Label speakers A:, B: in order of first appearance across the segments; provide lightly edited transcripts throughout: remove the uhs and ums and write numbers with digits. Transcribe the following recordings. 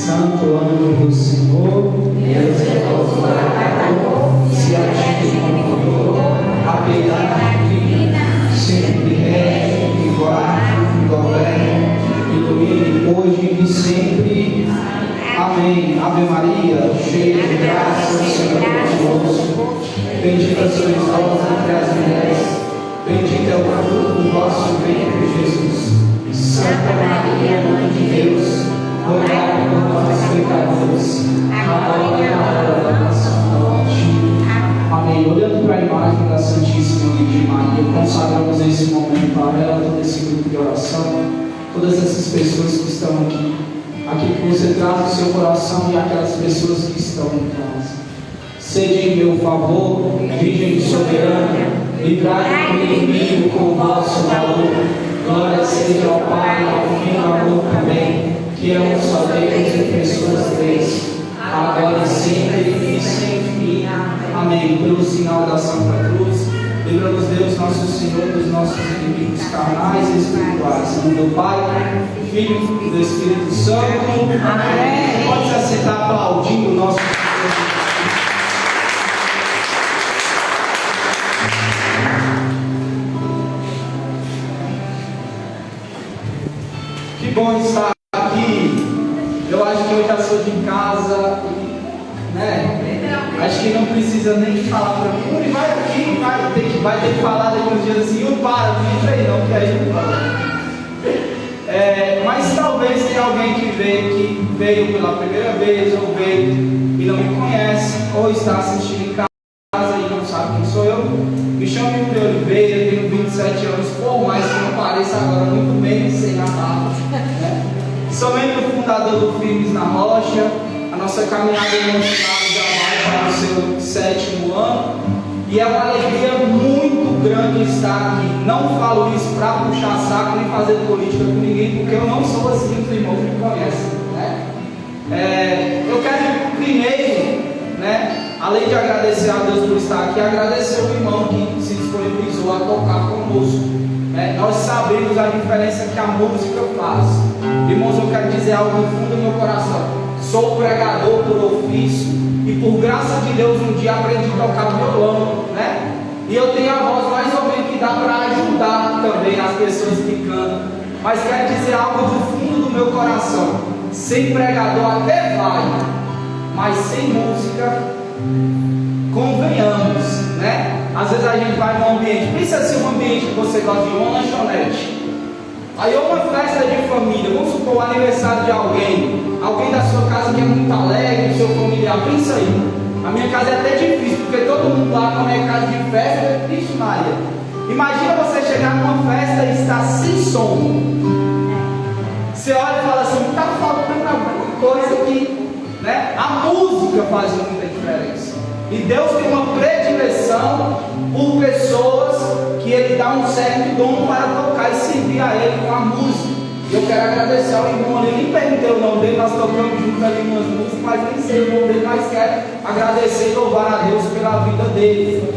A: Santo anjo do Senhor, Deus zeloso guardador, se atinge com amor, a piedade divina, sempre rege, que guarde, que governe, ilumine hoje e sempre. Amém. Ave Maria, cheia de graça, o Senhor é convosco. Bendita sois vós entre as mulheres, bendito é o fruto do vosso ventre, Jesus. Santa Maria, Mãe de Deus, rogai por nós, pecadores, agora e na hora da nossa morte. Amém. Olhando para a imagem da Santíssima Virgem Maria, consagramos esse momento a ela, todo esse grupo de oração, todas essas pessoas que estão aqui. Aqui que você traz o seu coração e aquelas pessoas que estão em casa. Sede em meu favor, Virgem soberana, livrai-me do inimigo com o vosso valor. Glória seja ao Pai, ao Filho e ao amor também, que é um só Deus e pessoas três, agora e sempre e sem fim. Amém. Pelo sinal da Santa Cruz, livra-nos Deus nosso Senhor dos nossos inimigos carnais e espirituais. Em nome do Pai, do Filho e do Espírito Santo. Amém. Pode se assentar aplaudindo o nosso Senhor. Que bom estar aqui. Eu acho que eu já sou de casa, né? Acho que não precisa nem falar para mim. Yuri, vai aqui, vai ter que falar daqui uns dias assim. Yuri, para, não entra aí não, que aí não fala. Mas talvez tenha alguém que veio pela primeira vez, ou veio e não me conhece, ou está assistindo em casa e não sabe quem sou eu. Me chamo Yuri Oliveira, tenho 27 anos, por mais que não pareça agora muito bem sem a barba, né? Sou membro fundador do Firmes na Rocha. A nossa caminhada emocional já vai para o seu 7º ano. E é uma alegria muito grande estar aqui. Não falo isso para puxar saco nem fazer política com ninguém, porque eu não sou assim, os irmãos me conhecem, né? Eu quero primeiro, né, além de agradecer a Deus por estar aqui, agradecer o irmão que se disponibilizou a tocar conosco. Nós sabemos a diferença que a música faz. Irmãos, eu quero dizer algo no fundo do meu coração. Sou pregador por ofício e por graça de Deus um dia aprendi a tocar violão, né? E eu tenho a voz mais ou menos que dá para ajudar também as pessoas que cantam. Mas quero dizer algo do fundo do meu coração. Sem pregador até vai, mas sem música, convenhamos, né? Às vezes a gente vai num ambiente, pensa assim, um ambiente que você gosta de uma lanchonete. Aí é uma festa de família, vamos supor o aniversário de alguém da sua casa que é muito alegre, seu familiar, pensa aí. A minha casa é até difícil, porque todo mundo lá quando é casa de festa é triste, Maria. Imagina você chegar numa festa e estar sem som. Você olha e fala assim, está faltando alguma coisa aqui, né? A música faz muita diferença. E Deus tem uma predileção por pessoas que Ele dá um certo dom para tocar e servir a Ele com a música. E eu quero agradecer ao irmão ali, nem perguntei o nome dele, nós tocamos junto ali umas músicas, mas nem sei o nome dele, mas quero agradecer e louvar a Deus pela vida dele.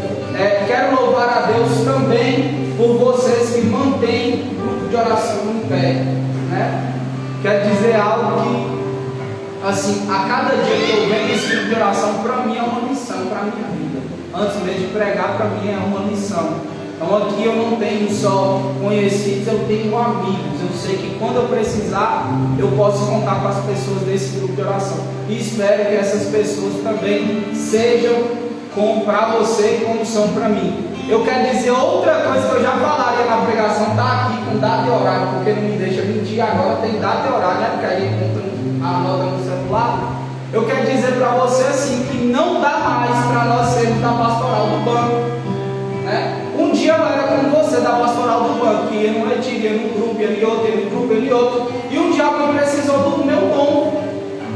A: Quero louvar a Deus também por vocês que mantêm o grupo de oração em pé, né? Quero dizer algo que, assim, a cada dia que eu venho esse tipo de oração, para mim é uma lição para a minha vida. Antes mesmo de pregar, para mim é uma lição. Então aqui eu não tenho só conhecidos, eu tenho amigos. Eu sei que quando eu precisar, eu posso contar com as pessoas desse grupo de oração. E espero que essas pessoas também sejam para você como são para mim. Eu quero dizer outra coisa que eu já falaria na pregação, está aqui com data e horário, porque não me deixa mentir, agora tem data e horário, né? Porque a gente anota no celular. Eu quero dizer para você assim, que não dá mais para nós sermos da pastoral do banco, né? Um dia eu era como você da pastoral do banco, que ia no retiro, ia no grupo, ia em outro, ia no grupo, ia em outro, e um dia alguém precisou do meu dom,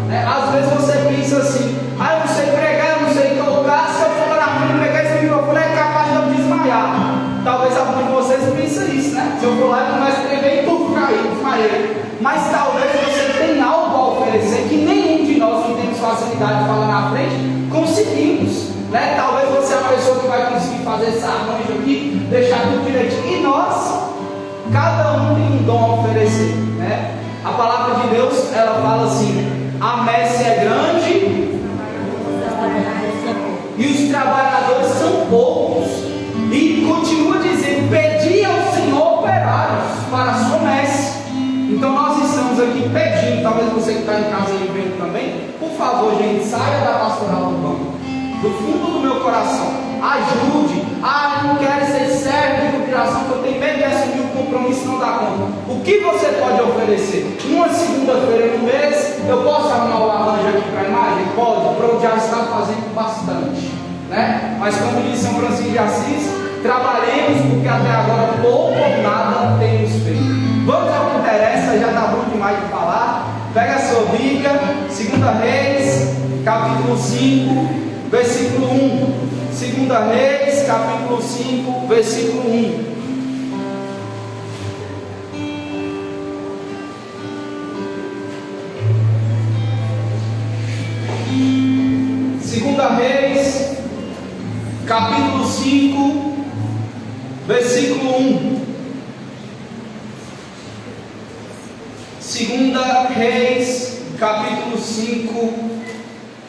A: né? Às vezes você pensa assim, eu não sei pregar, eu não sei tocar, se eu for na frente pegar esse microfone é capaz de eu desmaiar. Talvez alguns de vocês pensem isso, né? Se eu for lá e começo a tremer e tudo cair, desmaiei. Mas talvez você tenha algo a oferecer que nenhum de nós que temos facilidade de falar na frente conseguimos, né? Talvez você é a pessoa que vai conseguir fazer esse arranjo aqui, deixar tudo direitinho. E nós, cada um tem um dom a oferecer, né? A palavra de Deus, ela fala assim, a messe é grande e os trabalhadores são poucos. E continua dizendo: pedi ao Senhor operários para a sua messe. Então nós estamos aqui pedindo, talvez você que está em casa aí vendo também, por favor, gente, saia da pastoral do banco, do fundo do meu coração, ajude. Eu não quero ser servo de recuperação, porque eu tenho medo de assumir o compromisso, não dá conta. O que você pode oferecer? Uma segunda-feira no mês, eu posso arrumar o arranjo aqui para a imagem? Pode, pronto, já está fazendo bastante, né? Mas como diz São Francisco de Assis, trabalhemos, porque até agora pouco ou nada temos feito. Vamos ao que interessa, já está bom demais de falar. Pega a sua Bíblia, 2 Reis, capítulo 5, versículo 1. 2 Reis, capítulo 5, versículo 1. Reis, capítulo 5, versículo 1. 2 Reis, capítulo 5,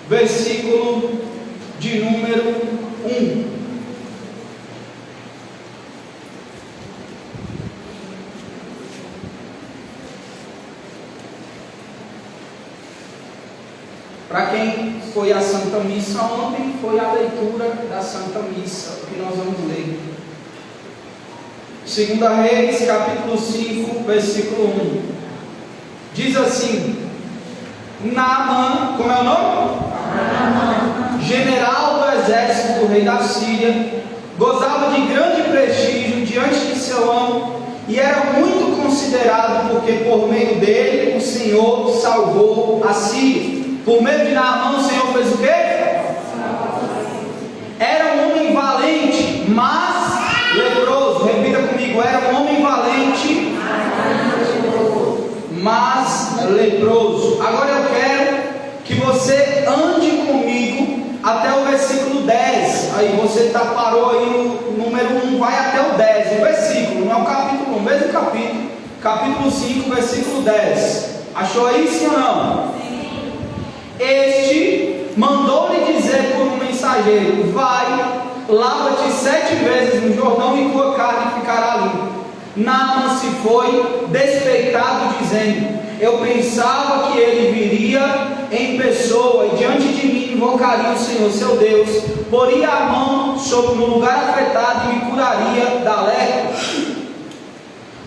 A: versículo de número 1. Para quem foi à Santa Missa ontem, foi a leitura da Santa Missa, que nós vamos ler. 2 Reis, capítulo 5, versículo 1. Diz assim: Naamã, como é o nome? Naamã, general do exército do rei da Síria, gozava de grande prestígio diante de seu amo e era muito considerado, porque por meio dele o Senhor salvou a Síria. Por meio de Naamã o Senhor fez o quê? Era um homem valente, mas leproso. Repita comigo: era um homem valente, mas leproso. Agora eu quero que você ande comigo até o versículo 10. Aí você parou aí no número 1, vai até o 10, o versículo, não é o capítulo 1, mesmo capítulo. Capítulo 5, versículo 10. Achou aí, sim ou não? Este mandou-lhe dizer por um mensageiro: vai, lava-te 7 vezes no Jordão e tua carne ficará limpa. Naamã se foi despeitado, dizendo: eu pensava que ele viria em pessoa e diante de mim invocaria o Senhor seu Deus, poria a mão no lugar afetado e me curaria da lepra.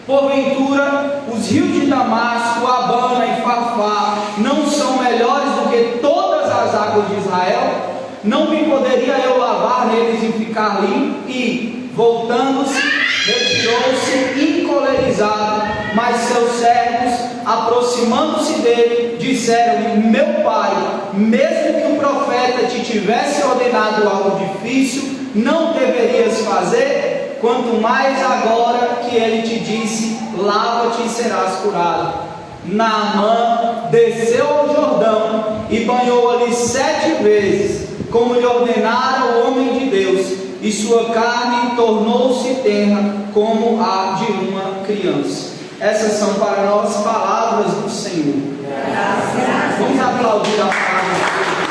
A: Porventura, os rios de Damasco, Abana e Farfá não são melhores do que todas as águas de Israel? Não me poderia eu lavar neles e ficar limpo? E, voltando-se, retirou-se encolerizado. Mas seus servos, aproximando-se dele, disseram-lhe: meu pai, mesmo que o profeta te tivesse ordenado algo difícil, não deverias fazer? Quanto mais agora que ele te disse: lava-te e serás curado. Naamã desceu ao Jordão e banhou ali 7 vezes, como lhe ordenara o homem de Deus, e sua carne tornou-se tenra como a de uma criança. Essas são para nós palavras do Senhor. Graças. Vamos aplaudir a palavra do Senhor.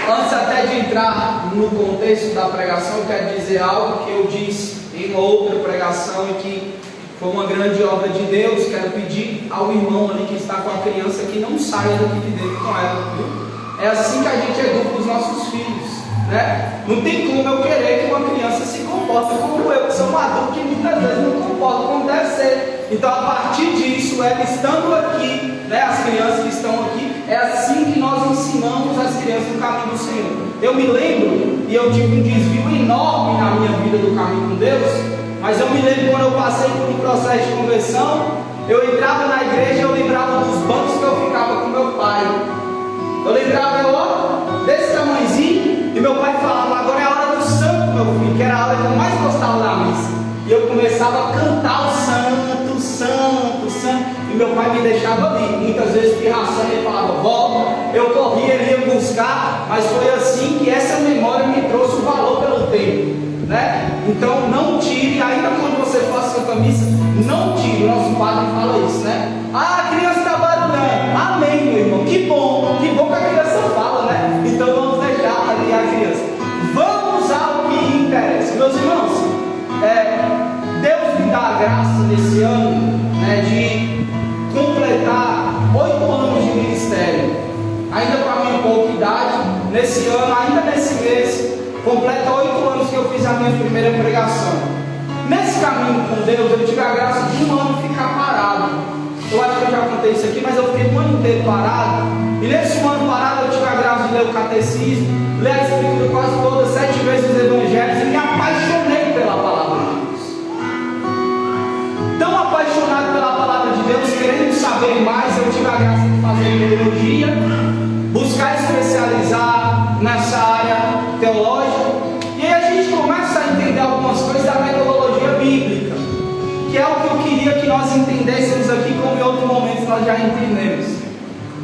A: Antes até de entrar no contexto da pregação, eu quero dizer algo que eu disse em uma outra pregação e que foi uma grande obra de Deus. Quero pedir ao irmão ali que está com a criança que não saia daqui de dentro com ela, viu? É assim que a gente educa os nossos filhos, né? Não tem como eu querer que uma criança se comporte como eu, que sou um adulto que muitas vezes não comporta como deve ser. Então, a partir disso, ela estando aqui, né, as crianças que estão aqui, é assim que nós ensinamos as crianças no caminho do Senhor. Eu me lembro, e eu tive um desvio enorme na minha vida do caminho com Deus, mas eu me lembro quando eu passei por um processo de conversão, eu entrava na igreja e eu lembrava dos bancos que eu ficava com meu pai. Eu lembrava, ó, desse tamanhozinho, e meu pai falava: agora é a hora do santo, meu filho, que era a hora que eu mais gostava da missa. E eu começava a cantar o santo, santo, santo, e meu pai me deixava ali, muitas vezes pirraçando, ele falava: volta. Eu corria, ele ia buscar, mas foi assim que essa memória me trouxe o valor pelo tempo, né? Então não tire, ainda quando você faça Santa Missa, não tire. O nosso padre fala graça nesse ano, né, de completar 8 anos de ministério. Ainda com a minha pouca idade, nesse ano, ainda nesse mês, completa 8 anos que eu fiz a minha primeira pregação. Nesse caminho com Deus, eu tive a graça de um ano ficar parado. Eu acho que eu já contei isso aqui, mas eu fiquei um ano inteiro parado. E nesse ano parado, eu tive a graça de ler o catecismo, ler a Escritura quase todas, 7 vezes os evangelhos, e me apaixonei pela palavra de Deus. Tão apaixonado pela palavra de Deus, querendo saber mais, eu tive a graça de fazer teologia, buscar especializar nessa área teológica. E aí a gente começa a entender algumas coisas da metodologia bíblica, que é o que eu queria que nós entendêssemos aqui, como em outro momento nós já entendemos.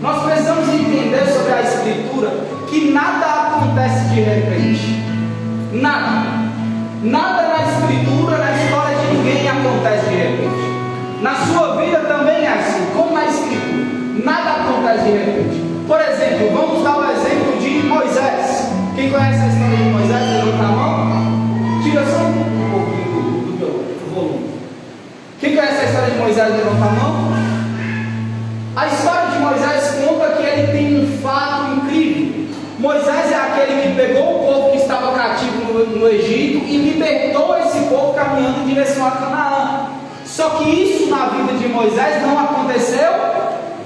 A: Nós precisamos entender sobre a Escritura que nada acontece de repente. Nada. Nada na Escritura, na história de ninguém acontece de repente. Na sua vida também é assim, como na Escritura. Nada acontece de repente. Por exemplo, vamos dar o exemplo de Moisés. Quem conhece a história de Moisés? Levanta a mão. Tira só um pouquinho do volume. Quem conhece a história de Moisés? Levanta a mão. A história de Moisés conta que ele tem um fato incrível. Moisés é aquele que pegou o povo que estava cativo no Egito e libertou esse povo caminhando em direção a Canaã. Só que isso na vida de Moisés não aconteceu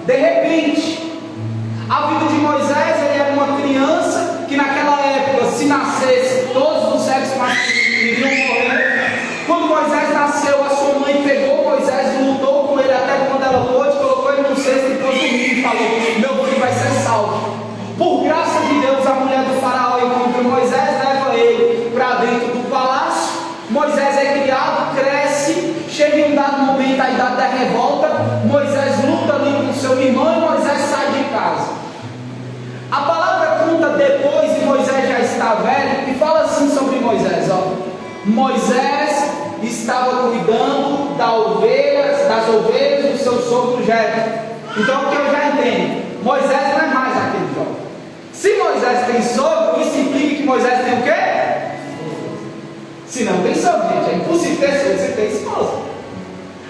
A: de repente. A vida de Moisés, ele era uma criança que naquela época, se nascesse, todos os sexos masculinos iriam morrer. Quando Moisés nasceu, a sua mãe pegou Moisés, lutou com ele até quando ela pôde, colocou ele no cesto e pôs dormir e falou: meu filho vai ser salvo. Por graça de Deus, a mulher do faraó encontra Moisés, leva ele para dentro do palácio. Moisés é criado, cresce, chega em um dado momento, a idade da revolta. Moisés luta ali com seu irmão e Moisés sai de casa. A palavra conta depois, e Moisés já está velho, e fala assim sobre Moisés, ó. Moisés estava cuidando das ovelhas do seu sogro Jetro. Então o que eu já entendo, Moisés não é mais aquele jovem. Se Moisés tem sogro, isso implica que Moisés tem o quê? Se não tem sogro, gente, é impossível ter sogro, você tem esposa.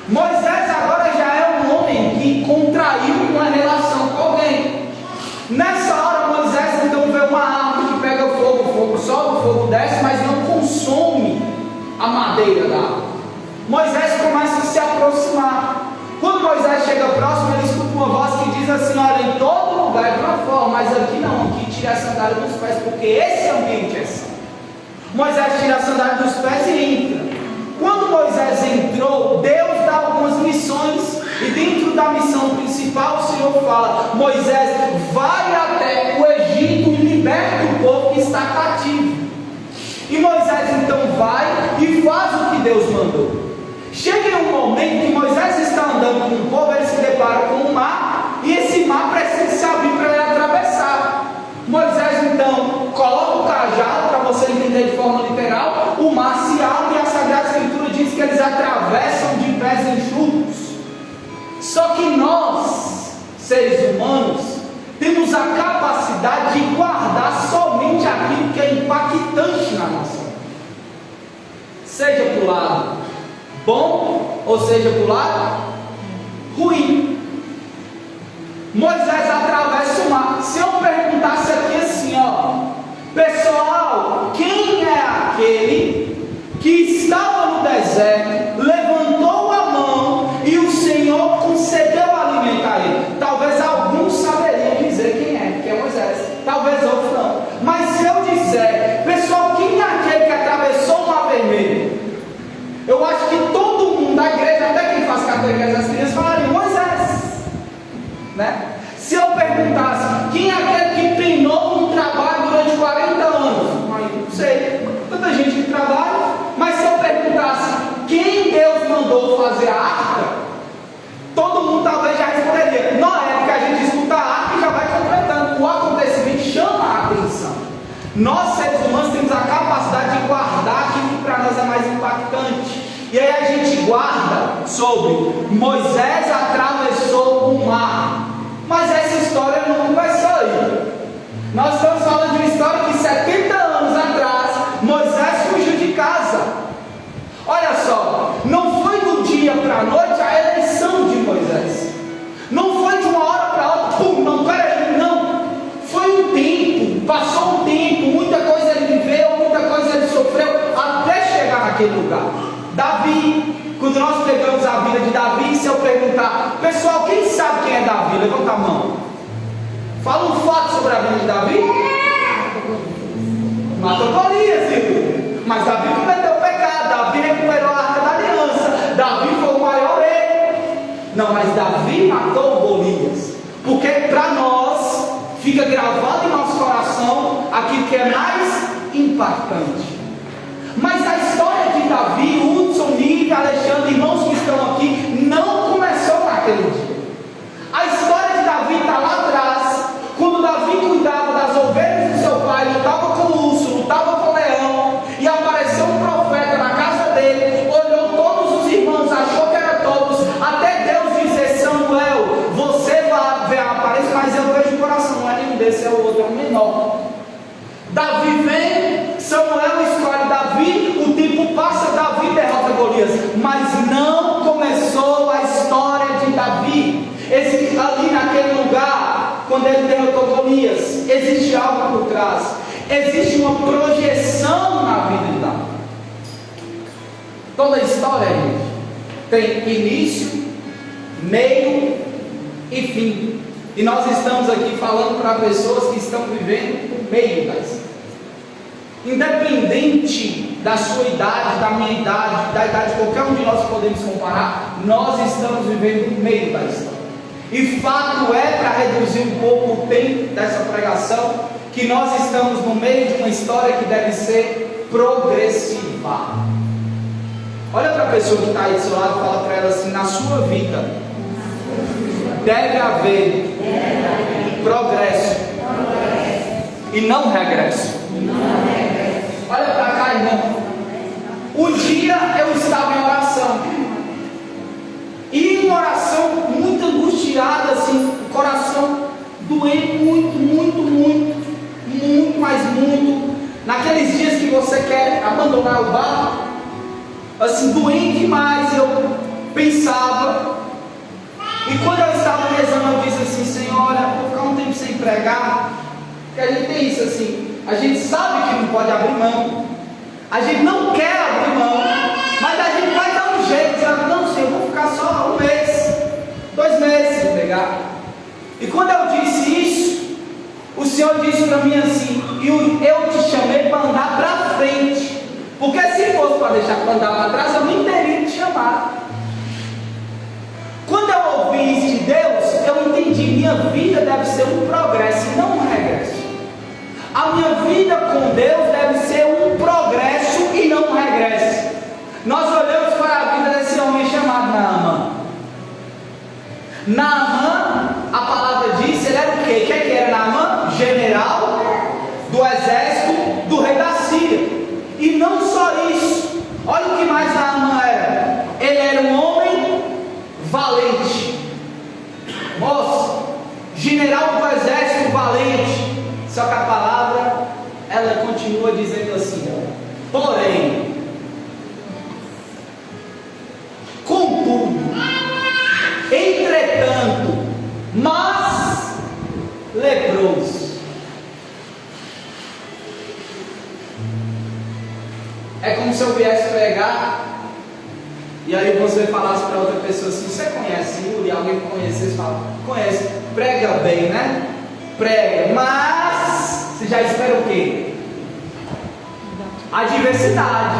A: Moisés agora já é um homem que contraiu uma relação com alguém. Nessa hora Moisés então vê uma árvore que pega fogo, o fogo sobe, o fogo desce, mas não consome a madeira da árvore. Moisés começa a se aproximar. Quando Moisés chega próximo, ele escuta uma voz que diz assim: olha, em todo lugar é de uma forma, mas aqui não, aqui tira a sandália dos pés, porque esse ambiente é santo. Moisés tira a sandália dos pés e entra. Quando Moisés entrou, Deus dá algumas missões, e dentro da missão principal o Senhor fala: Moisés, vai até o Egito e liberta o povo que está cativo. E Moisés então vai e faz o que Deus mandou. Chega em um momento que Moisés está andando com o povo, ele se depara com o mar, e esse mar precisa se abrir para ele atravessar. Moisés então coloca o cajado, para você entender de forma literal, o mar se abre e a Sagrada Escritura diz que eles atravessam de pés enxutos. Só que nós, seres humanos, temos a capacidade de guardar somente aquilo que é impactante na nossa vida, seja para o lado bom, ou seja para o lado ruim. Moisés atravessa o mar. Se eu perguntasse aqui assim, ó, pessoal, quem é aquele que estava no deserto, levantou a mão e o Senhor concedeu alimento a ele? Talvez alguns saberiam dizer quem é Moisés, talvez outros não. Mas se eu disser, pessoal, quem é aquele que atravessou o mar vermelho? Eu acho que todo mundo da igreja, até quem faz catequese, as crianças falariam: Moisés, né? Se eu perguntasse quem é aquele que penou um trabalho durante 40 anos, não sei, tanta gente que trabalha. Mas se eu perguntasse quem Deus mandou fazer a arca, todo mundo talvez já responderia. Na época a gente escuta a arca e já vai completando. O acontecimento chama a atenção. Nós, seres humanos, temos a capacidade de guardar aquilo que para nós é mais impactante. E aí a gente guarda sobre Moisés atravessou o mar. Mas essa história não começou aí. Nós estamos falando de uma história que 70 anos atrás Moisés fugiu de casa. Olha só, não foi do dia vida de Davi. E se eu perguntar, pessoal, quem sabe quem é Davi? Levanta a mão. Fala um fato sobre a vida de Davi. Matou Golias, filho. Mas Davi cometeu pecado. Davi recuperou a Arca da Aliança. Davi foi o maior rei. Não, mas Davi matou Golias. Porque para nós fica gravado em nosso coração aquilo que é mais impactante. Mas a história de Davi, Hudson, Nive, Alexandre, irmãos que estão aqui, não começou naquele dia. A história de Davi está lá atrás, quando Davi cuidava das ovelhas de seu pai, lutava com o urso, lutava com o leão, e apareceu um profeta na casa dele, olhou todos os irmãos, achou que eram todos, até Deus dizer: Samuel, você vai ver a aparência, mas eu vejo o coração, não é nenhum desse, é o outro, é o menor. Davi vem, Samuel escolhe Davi, o tempo passa, Davi derrota Golias, mas não começou a história de Davi. Ali naquele lugar, quando ele derrotou Golias, existe algo por trás, existe uma projeção na vida de Davi. Toda a história, gente, tem início, meio e fim. E nós estamos aqui falando para pessoas que estão vivendo o meio da história. Independente da sua idade, da minha idade, da idade de qualquer um de nós que podemos comparar, nós estamos vivendo o meio da história. E fato é, para reduzir um pouco o tempo dessa pregação, que nós estamos no meio de uma história que deve ser progressiva. Olha para a pessoa que está aí do seu lado e fala para ela assim: na sua vida deve haver progresso e não regresso. Olha para cá, irmão. Um dia eu estava em oração, e em oração muito angustiada, assim, o coração doendo muito, mas muito. Naqueles dias que você quer abandonar o barco, assim, doendo demais, eu pensava. E quando eu estava rezando, eu disse assim: Senhor, vou ficar um tempo sem pregar, porque a gente tem isso assim, a gente sabe que não pode abrir mão, a gente não quer abrir mão, mas a gente vai dar um jeito, dizendo: não, Senhor, eu vou ficar só 1 mês, 2 meses sem pregar. E quando eu disse isso, o Senhor disse para mim assim: eu te chamei para andar para frente, porque se fosse para deixar para andar para trás, eu nem teria te chamado. Quando eu ouvi isso de Deus, eu entendi: minha vida deve ser um progresso e não um regresso. A minha vida com Deus deve ser um progresso e não um regresso. Nós olhamos para a vida desse homem chamado Naamã. Naamã, a palavra diz, ele era o quê? O que era Naamã? General do exército do rei da Síria. E não só isso, olha o que mais Naamã era. Ele era um homem valente. Moço, general do exército valente. Só que a palavra, ela continua dizendo assim: porém, contudo, entretanto, mas leproso. É como se eu viesse pregar e aí você falasse para outra pessoa assim: você conhece Yuri? Alguém que conhecesse fala: conhece, prega bem, né? Prega, mas você já espera o quê? A diversidade.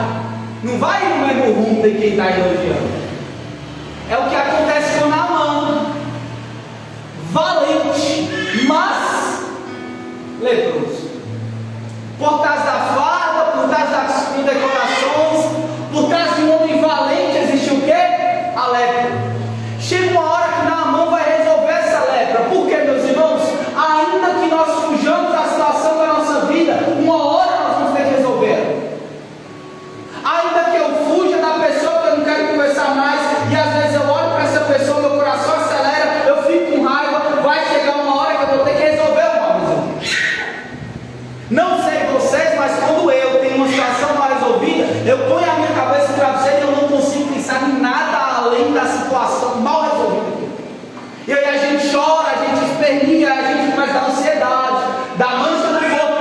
A: Não vai no mesmo rumo de quem está elogiando. É o que acontece com Naamã. Valente, mas leproso. Por trás da farda, por trás das condecorações, por trás de um homem valente existe o quê? A lepra. Chega uma hora que Naamã vai resolver essa lepra. Por quê, meus irmãos? Ainda que nós fujamos da situação da nossa vida, uma hora nós vamos ter que resolver. Ainda que eu fuja da pessoa que eu não quero conversar mais, e às vezes eu olho para essa pessoa, meu coração acelera, eu fico com raiva, vai chegar uma hora que eu vou ter que resolver o mal, meus irmãos. Não sei vocês, mas quando eu tenho uma situação mal resolvida, eu ponho a minha cabeça no travesseiro e eu não consigo pensar em nada além da situação mal resolvida. E aí a gente chora, a gente esperneia, a gente começa a dar ansiedade, dá mancha no corpo,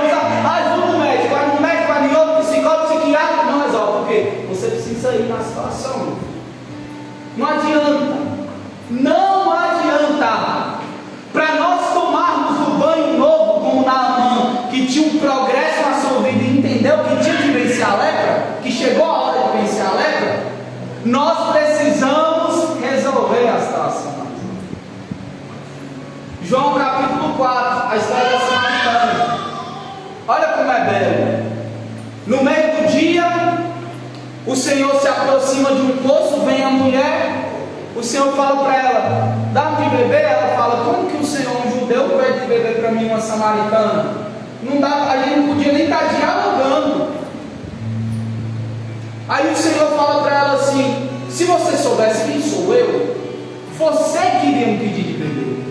A: vamos no médico, vai no outro, psicólogo, psiquiatra, não resolve, porque você precisa ir na situação. Não adianta Senhor se aproxima de um poço, vem a mulher, o Senhor fala para ela, dá-me de beber. Ela fala, como que o Senhor, um judeu, pede de beber para mim uma samaritana? Não dá, a gente não podia nem estar dialogando. Aí o Senhor fala para ela assim, se você soubesse quem sou eu, você queria me pedir de beber.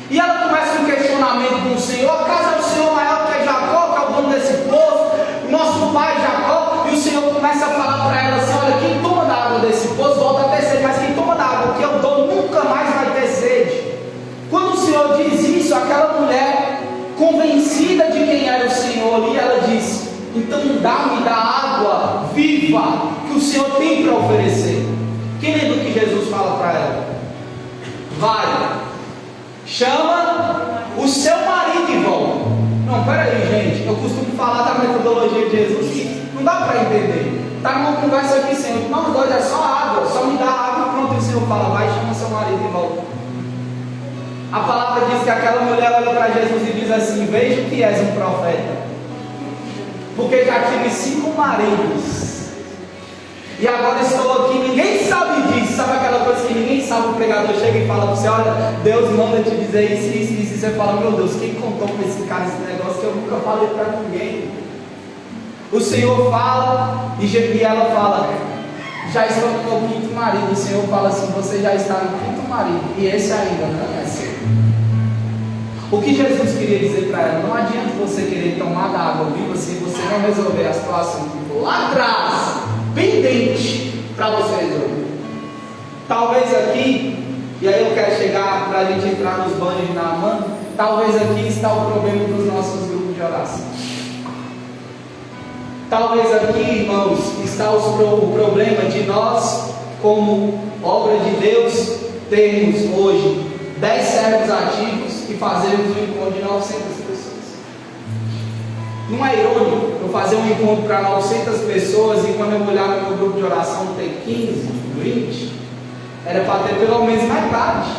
A: E ela começa um questionamento com o Senhor, acaso é o Senhor maior que é Jacó, que é o dono desse poço, o nosso pai Jacó? E o Senhor começa a falar para ela assim, olha, quem toma da água desse poço volta a ter sede, mas quem toma da água que eu dou nunca mais vai ter sede. Quando o Senhor diz isso, aquela mulher, convencida de quem era o Senhor ali, ela diz, então dá-me da água viva que o Senhor tem para oferecer. Quem lembra o que Jesus fala para ela? Vai, chama o seu marido e volta. Não, peraí, gente, eu costumo falar da metodologia de Jesus, não dá para entender. Está numa conversa aqui, Senhor, não, doido, é só água, só me dá água, pronto. E o Senhor fala, vai, chama seu marido e volta. A palavra diz que aquela mulher olha para Jesus e diz assim, veja que és um profeta, porque já tive 5 maridos, e agora estou aqui, ninguém sabe disso. Sabe aquela coisa que ninguém sabe? O pregador chega e fala para você, olha, Deus manda te dizer isso, e você fala, meu Deus, quem contou para esse cara esse negócio que eu nunca falei para ninguém? O Senhor fala, e ela fala, já estou no meu 5º marido. O Senhor fala assim, você já está no 5º marido, e esse ainda não é seu. O que Jesus queria dizer para ela, não adianta você querer tomar da água viva se você não resolver a situação que ficou lá atrás, pendente, para você resolver. Talvez aqui, e aí eu quero chegar para a gente entrar nos banhos de Naamã, talvez aqui está o problema dos nossos grupos de oração. Talvez aqui, irmãos, está o problema de nós, como obra de Deus, termos hoje 10 servos ativos e fazermos um encontro de 900 pessoas. Não é irônico eu fazer um encontro para 900 pessoas e quando eu olhar no meu grupo de oração tem 15, 20? Era para ter pelo menos metade.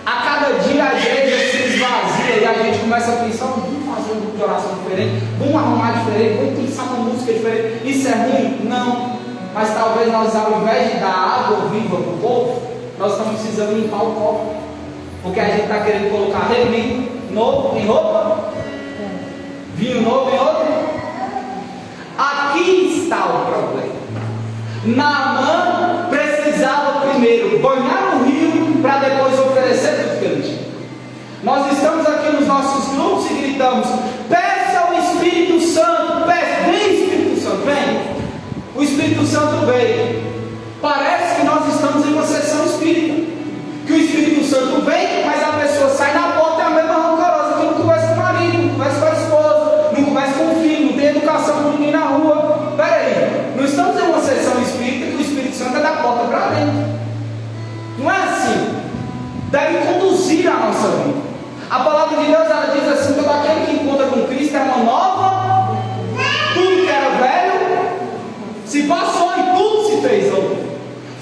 A: A cada dia a igreja se esvazia e a gente começa a pensar, vamos fazer um grupo de oração diferente, vamos arrumar diferente, vamos pensar uma música diferente. Isso é ruim? Não. Mas talvez nós, ao invés de dar água viva para o povo, nós estamos precisando limpar o copo, porque a gente está querendo colocar remendo novo em roupa, vinho novo em outra. Aqui está o problema. Naamã precisava primeiro banhar o rio para depois oferecer tudo que ele tinha. Nós estamos aqui nos nossos grupos e gritamos, peça ao Espírito Santo, peça, vem Espírito Santo, vem. O Espírito Santo veio. Parece que nós estamos em uma sessão espírita, que o Espírito Santo vem, mas a pessoa sai na porta e é a mesma rancorosa, que não conversa com o marido, não conversa com a esposa, não conversa com o filho, não tem educação com ninguém na rua. Peraí, não estamos em uma sessão espírita que o Espírito Santo é da porta para dentro. Não é assim. Deve conduzir a nossa vida. A palavra de Deus, ela diz assim, todo aquele que encontra com Cristo é uma nova, tudo que era velho se passou e tudo se fez novo.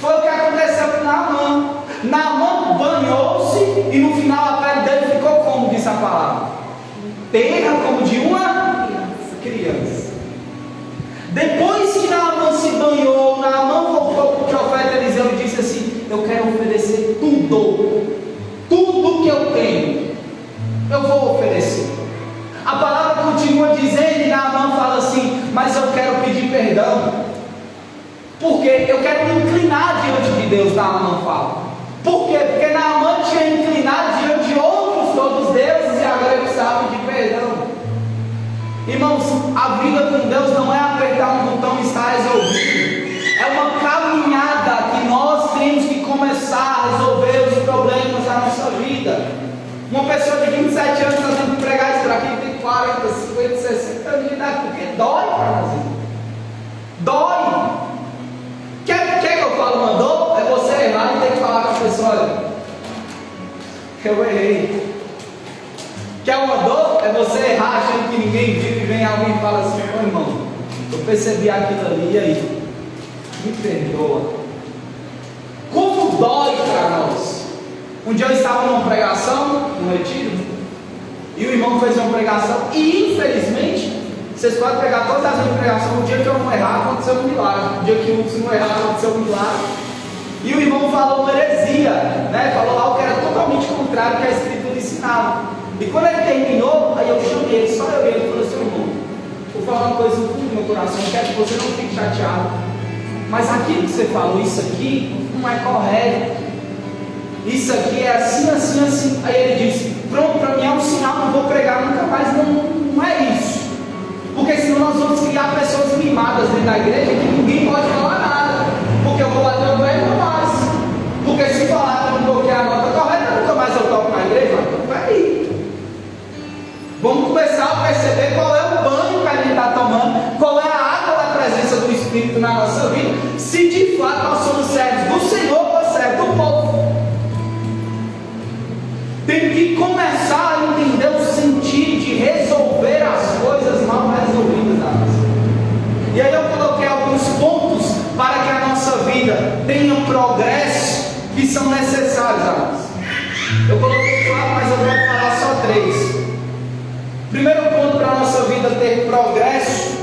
A: Foi o que aconteceu com Naamã. Naamã banhou-se e no final a pele dele ficou como diz a palavra? Terra como de uma criança. Depois que Naamã se banhou, Naamã voltou para o profeta Eliseu e disse assim, eu quero oferecer tudo que eu tenho, eu vou oferecer. A palavra continua dizendo e Naamã fala assim, mas eu quero pedir perdão, porque eu quero me inclinar diante de Deus. Naamã fala. Por quê? Porque Naamã tinha inclinado diante de outros todos deuses e agora ele precisava pedir perdão. Irmãos, a vida com Deus não é apertar um botão e estar resolvido. É uma caminhada que nós temos que começar a resolver os problemas da nossa vida. Uma pessoa de 27 anos tentando pregar isso para quem tem 40, 50, 60 anos de idade, porque dói para nós. Dói. Quer que eu fale uma dor? É você errar e ter que falar com a pessoa, olha, eu errei. Quer uma dor? É você errar achando que ninguém viu e vem alguém e fala assim, ô irmão, eu percebi aquilo ali, e aí? Me perdoa. Como dói para nós. Um dia eu estava numa pregação, num retiro, e o irmão fez uma pregação, e infelizmente, Vocês podem pegar todas as minhas pregações, o dia que eu não errar, aconteceu um milagre. O dia que o Hudson não errar, aconteceu um milagre. E o irmão falou uma heresia, né? Falou algo que era totalmente contrário ao que a Escritura ensinava. E quando ele terminou, aí eu chamei ele, só eu e ele, falei assim: irmão, vou falar uma coisa no fundo do meu coração, quero que você não fique chateado. Mas aquilo que você falou, isso aqui não é correto. Isso aqui é assim, assim, assim. Aí ele disse: pronto, para mim é um sinal, não vou pregar nunca mais. Não é isso. Porque senão nós vamos criar pessoas mimadas dentro da igreja que ninguém pode falar nada. Porque eu vou bater o pé e não mais. Porque se falar que eu não coloquei a nota correta, nunca mais eu toco na igreja. Mas peraí. Vamos começar a perceber qual é o banho que a gente está tomando, qual é a água da presença do Espírito na nossa vida, se de fato nós somos servos do Senhor ou servos do povo. Tem que começar a entender o sentido de resolver as coisas mal resolvidas da nossa vida. E aí eu coloquei alguns pontos para que a nossa vida tenha progresso que são necessários a nós. Eu coloquei 4, mas eu quero falar só 3. Primeiro ponto para a nossa vida ter progresso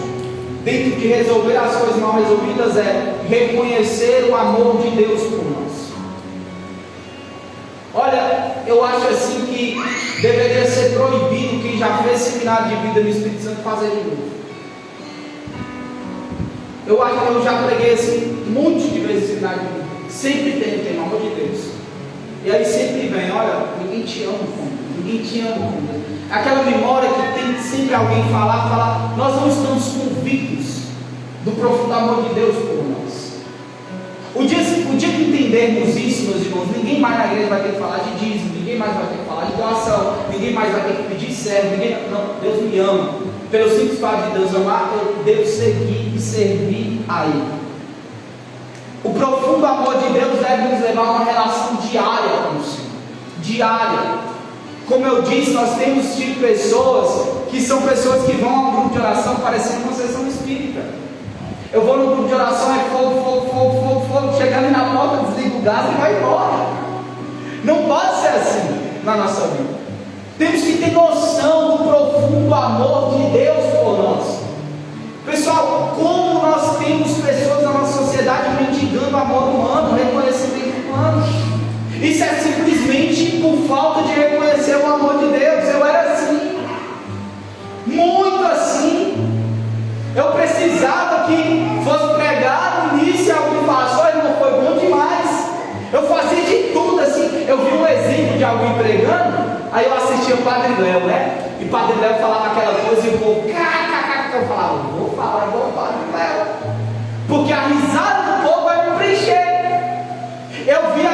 A: dentro de resolver as coisas mal resolvidas é reconhecer o amor de Deus por nós. Olha, eu acho assim que deveria ser proibido quem já fez seminário de vida no Espírito Santo fazer de novo. Eu acho que eu já preguei assim um monte de vezes seminário de vida. Sempre tem amor de Deus. E aí sempre vem: olha, ninguém te ama como, ninguém te ama como. Aquela memória que tem sempre alguém falar, nós não estamos convictos do profundo amor de Deus por nós. O dia que entendermos isso, meus irmãos, ninguém mais na igreja vai ter que falar de dízimo, ninguém mais vai ter que falar de doação, ninguém mais vai ter que pedir servo, não, Deus me ama. Pelo simples fato de Deus amar, eu devo seguir e servir a Ele. O profundo amor de Deus deve nos levar a uma relação diária com o Senhor. Diária. Como eu disse, nós temos tido pessoas que são pessoas que vão a um grupo de oração parecendo uma sessão espírita. Eu vou no grupo de oração, é fogo, chegando na porta, desliga o gás e vai embora. Não pode ser assim na nossa vida. Temos que ter noção do profundo amor de Deus por nós. Pessoal, como nós temos pessoas na nossa sociedade mendigando amor humano, reconhecimento humano? Isso é simplesmente por falta de reconhecer o amor de Deus. Eu era assim, muito assim. Eu precisava que fosse pregar no início e alguém falasse: olha, não foi bom demais. Eu fazia de tudo assim. Eu vi um exemplo de alguém pregando, aí eu assistia o Padre Léo, né? E o Padre Léo falava aquela coisa e o povo, eu falava: vou falar igual o Padre Léo, porque a risada do povo vai me preencher. Eu vi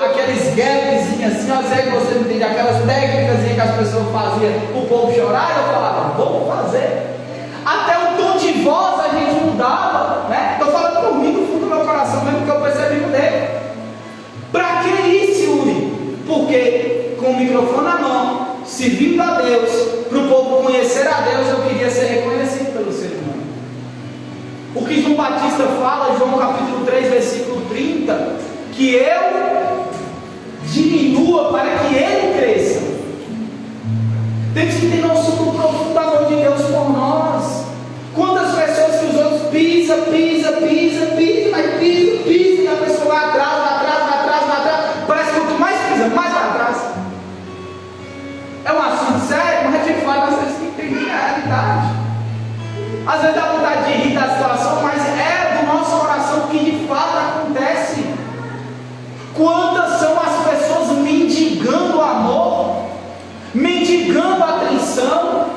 A: aqueles gapzinhos assim, às vezes você não entende, aquelas técnicas que as pessoas faziam o povo chorar, eu falava: vamos fazer. Até o tom de voz a gente mudava, né? Estou falando por mim, no fundo do meu coração, mesmo que eu percebi no dele. Para que isso, Yuri? Porque com o microfone na mão, servindo a Deus, para o povo conhecer a Deus, eu queria ser reconhecido pelo ser humano. O que João Batista fala, João capítulo 3, versículo 30, que eu diminua para que ele cresça. Temos que ter noção do profundo amor de Deus por nós. Quantas pessoas que os outros pisa, mas pisa, e a pessoa vai atrás, parece que quanto mais pisa, mais vai atrás. É um assunto sério, mas de fato nós temos que entender a realidade. Às vezes dá vontade de rir da situação, mas é do nosso coração que de fato acontece. Quantas são as pessoas mendigando amor, mendigando atenção,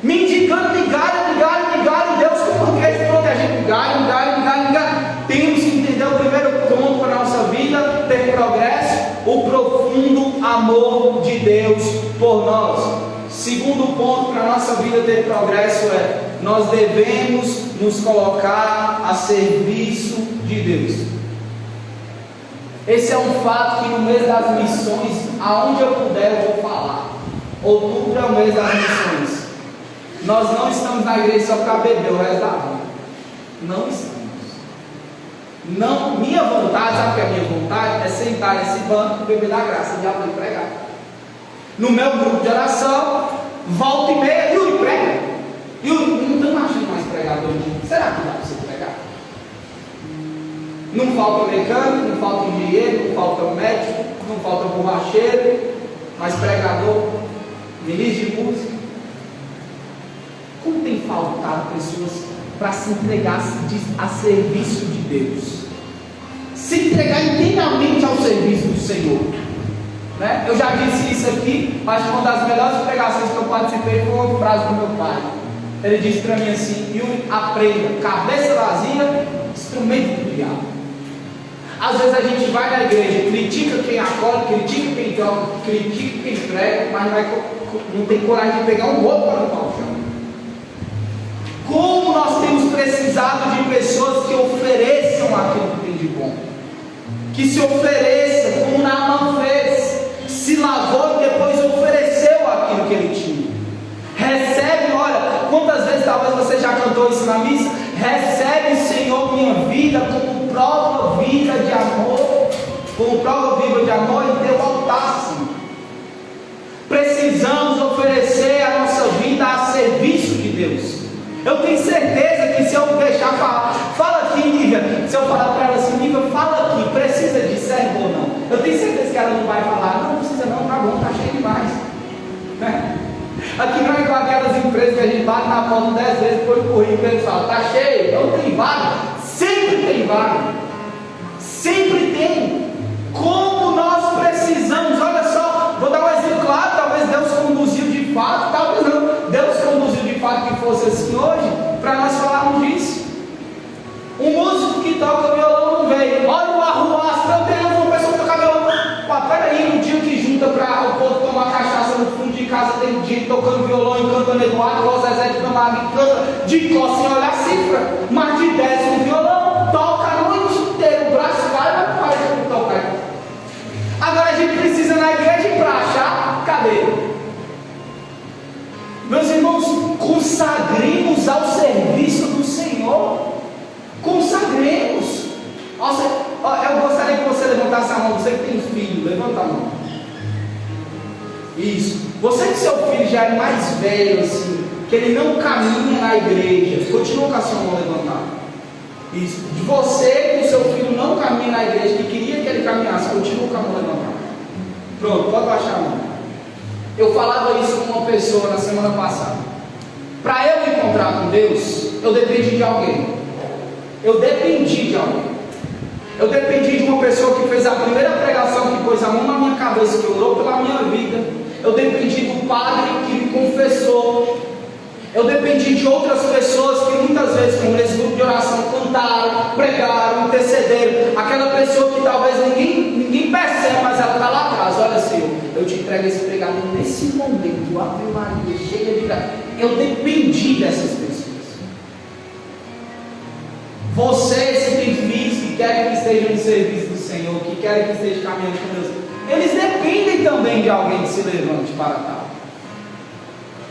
A: mendigando migalha, e Deus como quer explodir a gente, migalha. Temos que entender o primeiro ponto para a nossa vida ter progresso, o profundo amor de Deus por nós. Segundo ponto para a nossa vida ter progresso é: nós devemos nos colocar a serviço de Deus. Esse é um fato que no mês das missões, aonde eu puder, eu vou falar. Outubro é o mês das missões. Nós não estamos na igreja só para beber o resto da vida. Não estamos. Não, minha vontade, sabe o que é a minha vontade? É sentar nesse banco e beber da graça de alguém pregar. No meu grupo de oração, volta e meia, Yuri, prega. será que dá para você pregar? Não falta mecânico, não falta engenheiro, não falta médico, não falta borracheiro, mas pregador, ministro de música. Como tem faltado pessoas para se entregar a serviço de Deus? Se entregar inteiramente ao serviço do Senhor, né? Eu já disse isso aqui, acho que uma das melhores pregações que eu participei foi uma frase do meu pai. Ele disse para mim assim: Yuri, aprenda, cabeça vazia, instrumento do diabo. Às vezes a gente vai na igreja, critica quem acolhe, critica quem toca, critica quem prega, mas não tem coragem de pegar um outro para limpar o chão. Como nós temos precisado de pessoas que ofereçam aquilo que tem de bom, que se ofereçam, como Naamã fez, se lavou e depois ofereceu aquilo que ele tinha. Recebe, olha, quantas vezes talvez você já cantou isso na missa? Recebe, Senhor, minha vida como prova viva de amor, como prova viva de amor em teu altar, Senhor. Precisamos oferecer a nossa vida a serviço de Deus. Eu tenho certeza que se eu deixar falar, fala aqui, Nívia, se eu falar para ela assim, Nívia, fala aqui, precisa de servo ou não? Eu tenho certeza que ela não vai falar, não precisa não, tá bom, tá cheio demais, né? Aqui não é igual aquelas empresas que a gente bate na porta 10 vezes, põe o currículo e fala, tá cheio, não tem vaga, sempre tem vaga, sempre tem. Como nós precisamos, olha só, vou dar um exemplo claro, talvez Deus conduziu de fato, talvez não, Deus conduziu de fato que fosse assim hoje, para nós falarmos disso. Um músico que toca violão não veio, olha o arruaço, meu Deus, uma pessoa que toca violão, peraí, no dia que junta para o povo tomar cachaça no fundo de casa, tem dia tocando violão e cantando Eduardo, igual Zezé de Camargo, e canta de costas sem olhar a cifra, mais de 10 no violão, toca a noite inteira, o braço vai e vai parar de tocar. Agora a gente precisa na igreja para achar cadeira. Meus irmãos, consagremos ao serviço do Senhor. Consagremos. Nossa, eu gostaria que você levantasse a mão. Você que tem filho, levanta a mão. Isso. Você que seu filho já é mais velho assim, que ele não caminha na igreja, continua com a sua mão levantada. Isso. De você que o seu filho não caminha na igreja, que queria que ele caminhasse, continua com a mão levantada. Pronto, pode baixar a mão. Eu falava isso com uma pessoa na semana passada. Para eu me encontrar com Deus, eu dependi de alguém. Eu dependi de alguém. Eu dependi de uma pessoa que fez a primeira pregação, que pôs a mão na minha cabeça, que orou pela minha vida. Eu dependi do padre que me confessou. Eu dependi de outras pessoas que muitas vezes, como nesse grupo de oração, cantaram, pregaram, intercederam. Aquela pessoa que talvez ninguém percebe, mas ela está lá atrás. Olha, Senhor, eu te entrego esse pregador nesse momento, Ave Maria, cheia de graça. Eu dependi dessas pessoas. Vocês que têm filhos, que querem que estejam no serviço do Senhor, que querem que estejam caminhando com Deus, eles dependem também de alguém que se levante para tal.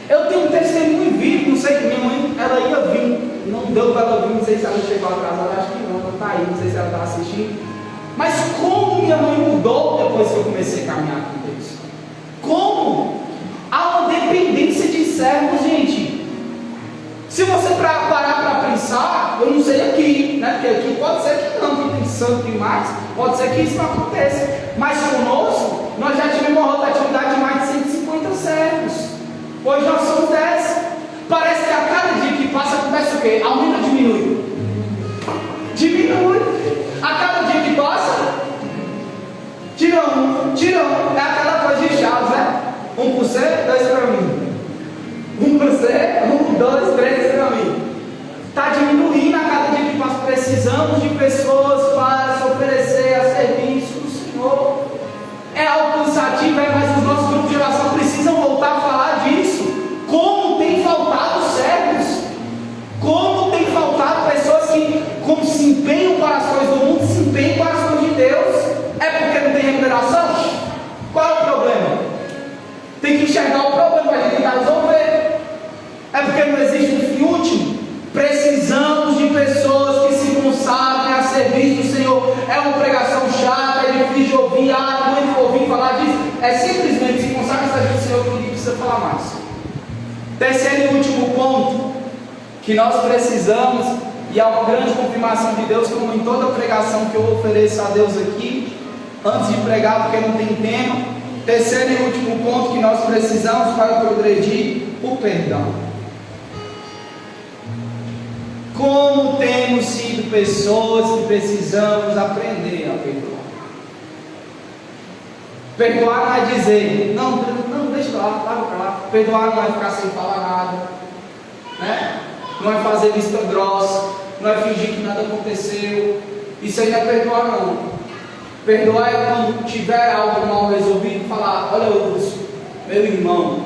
A: Eu tenho um testemunho vivo, não sei que minha mãe, ela ia vir, não deu para ela vir, não sei se ela chegou atrasada, acho que não está aí, não sei se ela está assistindo. Mas como minha mãe mudou depois que eu comecei a caminhar com Deus? Como? Há uma dependência de servos, gente. Se você parar para pensar, eu não sei aqui, né? Porque aqui pode ser que não, que tem santo demais, pode ser que isso não aconteça. Mas conosco, nós já tivemos uma rotatividade de mais de 150 servos. Hoje nós somos 10. Parece que a cada dia que passa acontece o quê? Aumenta ou diminui? Diminui. A cada dia que passa, tira um. É aquela coisa de Chaves, né? 1 por você, 2 para mim. 1 por você, 1, 2, 3 para mim. Está diminuindo a cada dia que passa. Precisamos de pessoas para se oferecer a serviço do Senhor. É algo cansativo, mas os nossos grupos de oração precisam voltar a falar disso. Como tem faltado servos, como tem faltado pessoas que, como se empenham para as coisas do mundo, se empenham para as coisas de Deus. É porque não tem remuneração? Qual é o problema? Tem que enxergar o problema para a gente tentar resolver. É porque não existe um fim último. Precisamos de pessoas que se consagrem a serviço do Senhor. É uma pregação chata, é difícil de ouvir, não é ouvir falar disso. É simplesmente se consagrar a serviço do Senhor que ninguém precisa falar mais. Terceiro e último ponto que nós precisamos E há uma grande confirmação de Deus, como em toda pregação que eu ofereço a Deus aqui, antes de pregar, porque não tem tema. Terceiro e último ponto que nós precisamos para progredir: o perdão. Como temos sido pessoas que precisamos aprender a perdoar. Perdoar não é dizer, não, deixa eu lá, larga para lá. Perdoar não é ficar sem falar nada, né? Não é fazer vista grossa, não é fingir que nada aconteceu. Isso aí não é perdoar, não. Perdoar é quando tiver algo mal resolvido, falar: olha, Lúcio, meu irmão,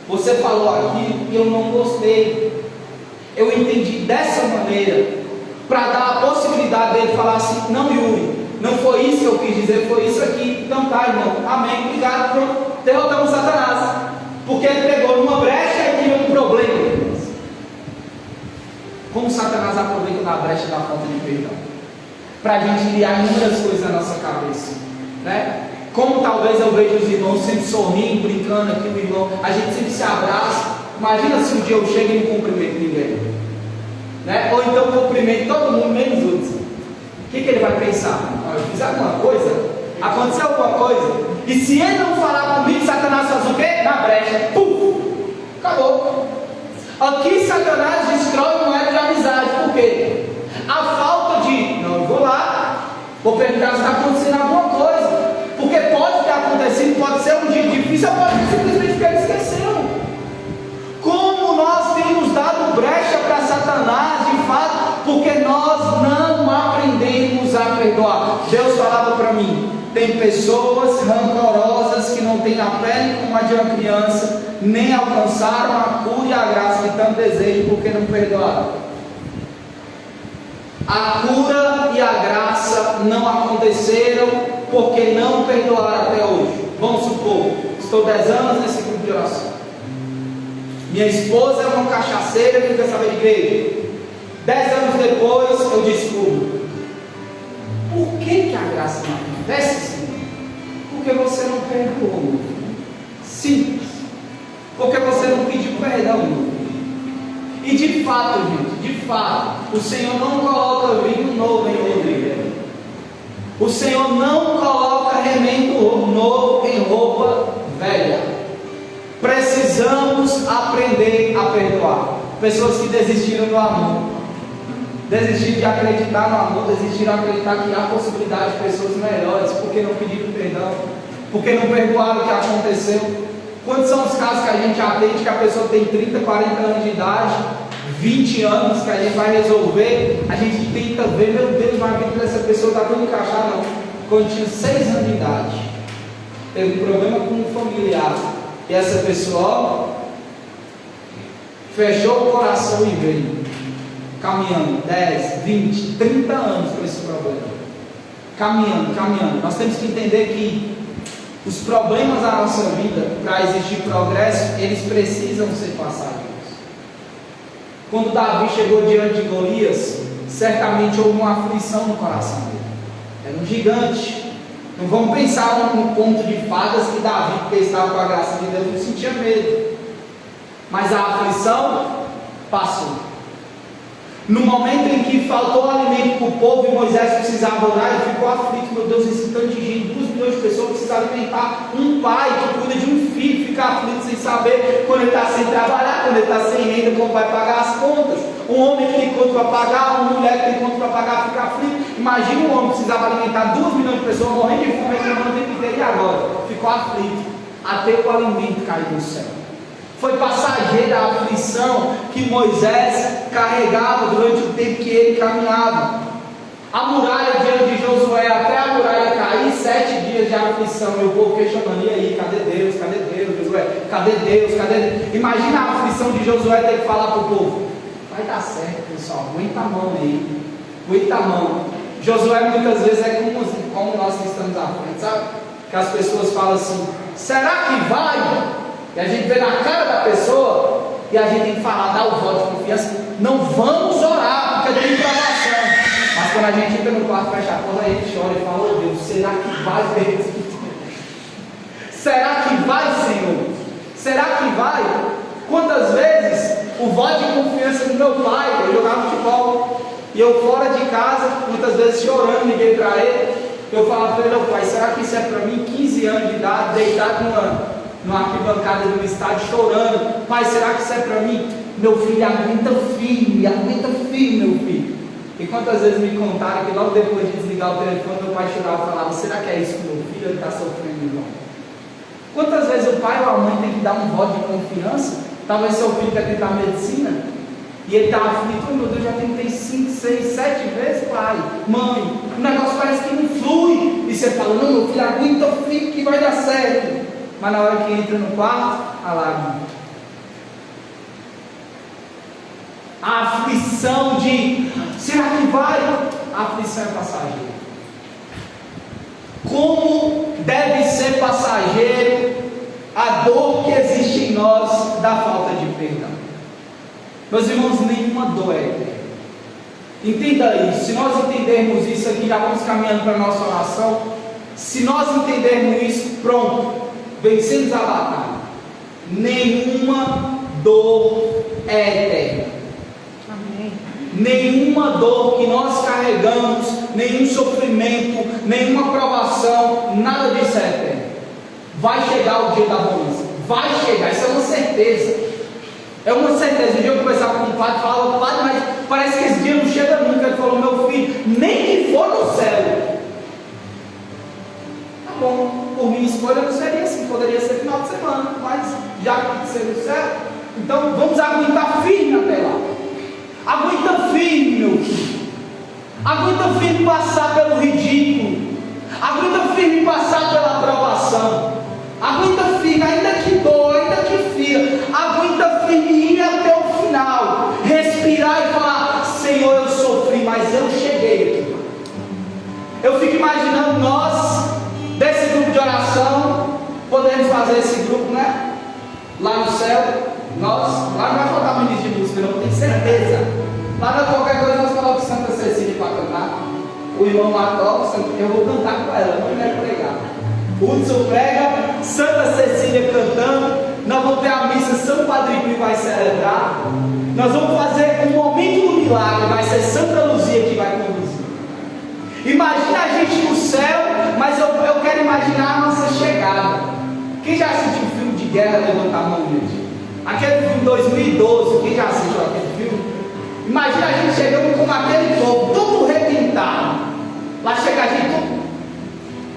A: você falou aquilo e eu não gostei. Eu entendi dessa maneira, para dar a possibilidade dele falar assim: não, Yuri, não foi isso que eu quis dizer, foi isso aqui. Então tá, irmão, amém, obrigado, pronto, derrotamos Satanás, porque ele pegou numa brecha e criou um problema. Como Satanás aproveita da brecha da falta de perdão, para a gente criar inúmeras coisas na nossa cabeça, né? Como talvez eu vejo os irmãos sempre sorrindo, brincando aqui, o irmão, a gente sempre se abraça. Imagina se um dia eu chego e não cumprimento ninguém, né? Ou então cumprimento todo mundo menos outros. O que ele vai pensar? Eu fiz alguma coisa? Aconteceu alguma coisa? E se ele não falar comigo, Satanás faz o quê? Na brecha, puf, acabou. Aqui Satanás destrói um elo de amizade. Por quê? A falta de, não, eu vou lá, vou perguntar se está acontecendo alguma coisa, porque pode ter acontecido, pode ser um dia difícil, ou pode ser simplesmente porque ele esqueceu. Como nós temos dado brecha para Satanás, de fato, porque nós não aprendemos a perdoar. Deus falava para mim: tem pessoas rancorosas que não têm a pele como a de uma criança, nem alcançaram a cura e a graça que tanto desejam, porque não perdoaram. A cura e a graça não aconteceram porque não perdoaram até hoje. Vamos supor, estou 10 anos nesse grupo de oração. Minha esposa é uma cachaceira que não quer saber de igreja. 10 anos depois eu descubro. Por que a graça não acontece assim? Porque você não perdoou. Simples. Porque você não pediu perdão. E de fato, gente, de fato, o Senhor não coloca vinho novo em odre. O Senhor não coloca remendo novo em roupa velha. Precisamos aprender a perdoar. Pessoas que desistiram do amor, desistiram de acreditar no amor, desistiram de acreditar que há possibilidade de pessoas melhores, porque não pediram perdão, porque não perdoaram o que aconteceu. Quantos são os casos que a gente atende que a pessoa tem 30, 40 anos de idade, 20 anos, que a gente vai resolver, a gente tenta ver, meu Deus, mas a vida dessa pessoa está tudo encaixado, não. Quando tinha 6 anos de idade, teve um problema com um familiar, e essa pessoa fechou o coração e veio, caminhando 10, 20, 30 anos com esse problema, caminhando. Nós temos que entender que os problemas da nossa vida, para existir progresso, eles precisam ser passageiros. Quando Davi chegou diante de Golias, certamente houve uma aflição no coração dele. Era um gigante. Não vamos pensar num conto de fadas que Davi, porque estava com a graça de Deus, não sentia medo. Mas a aflição passou. No momento em que faltou alimento para o povo e Moisés precisava orar, ele ficou aflito: meu Deus, esse tanto de gente, 2 milhões de pessoas precisam alimentar. Um pai que cuida de um filho fica aflito sem saber quando ele está sem trabalhar, quando ele está sem renda, como vai pagar as contas. Um homem que tem conta para pagar, uma mulher que tem conta para pagar, fica aflito. Imagina um homem que precisava alimentar 2 milhões de pessoas, morrendo de fome, reclamando o tempo inteiro, e agora? Ficou aflito, até o alimento cair do céu. Foi passageira a aflição que Moisés carregava durante o tempo que ele caminhava. A muralha diante de Josué, até a muralha cair, 7 dias de aflição. E o povo questionando: e aí, cadê Deus? Cadê Deus, Josué? Cadê Deus? Cadê Deus? Imagina a aflição de Josué ter que falar para o povo: vai dar certo, pessoal, aguenta a mão aí, aguenta a mão. Josué muitas vezes é como nós que estamos à frente, sabe? Que as pessoas falam assim: será que vai? E a gente vê na cara da pessoa e a gente tem que falar, dar o voto de confiança. Não vamos orar porque tem provação. Mas quando a gente entra no quarto, fecha a porta, a gente chora e fala: oh Deus, será que vai mesmo? Será que vai, Senhor? Será que vai? Quantas vezes o voto de confiança do meu pai, eu jogava futebol, E eu fora de casa, muitas vezes chorando, liguei para ele. Eu falava para ele: pai, será que isso é para mim? 15 anos de idade, deitado numa arquibancada do estádio, chorando. Pai, será que isso é para mim? Meu filho, aguenta firme, meu filho. E quantas vezes me contaram que logo depois de desligar o telefone, meu pai chorava e falava: será que é isso que meu filho está sofrendo, irmão? Quantas vezes o pai ou a mãe tem que dar um voto de confiança? Talvez seu filho quer tentar medicina e ele está aflito: meu Deus, já tentei 5, 6, 7 vezes, pai, mãe, o negócio parece que não flui. E você fala: não, meu filho, aguenta firme que vai dar certo. Mas na hora que entra no quarto, a lágrima. A aflição de: será que vai? A aflição é passageira. Como deve ser passageiro a dor que existe em nós da falta de perdão. Meus irmãos, nenhuma dor é eterna. Entenda isso. Se nós entendermos isso aqui, já vamos caminhando para a nossa oração. Se nós entendermos isso, pronto, vencemos a batalha. Nenhuma dor é eterna. Nenhuma dor que nós carregamos, nenhum sofrimento, nenhuma provação, nada disso é eterno. Vai chegar o dia da bonança, vai chegar, isso é uma certeza. É uma certeza. Um dia eu conversava com um padre, falava: padre, mas parece que esse dia não chega nunca. Ele falou: meu filho, nem que for no céu. Tá bom, por minha escolha não seria assim, poderia ser final de semana, mas já que tem que ser no céu, então vamos aguentar firme até lá. Aguenta firme, meu filho. Aguenta firme passar pelo ridículo. Aguenta firme passar pela aprovação. Aguenta firme, ainda que dor, ainda que fira. Aguenta firme ir até o final. Respirar e falar: Senhor, eu sofri, mas eu cheguei aqui. Eu fico imaginando nós, desse grupo de oração, podemos fazer esse grupo, né? Lá no céu. Nós, lá não vai faltar ministro de música, não, tenho certeza. Lá não, qualquer coisa nós colocamos Santa Cecília para cantar. O irmão lá toca, eu vou cantar com ela, não quero pregar. O Hudson prega, Santa Cecília cantando. Nós vamos ter a missa, São Padre Pio vai celebrar. Nós vamos fazer um momento do milagre, vai ser Santa Luzia que vai conduzir. Imagina a gente no céu, mas eu quero imaginar a nossa chegada. Quem já assistiu filme de guerra, levanta a mão, gente. Aquele filme 2012, quem já assistiu aquele filme? Imagina a gente chegando com aquele povo todo arrebentado. Lá chega a gente,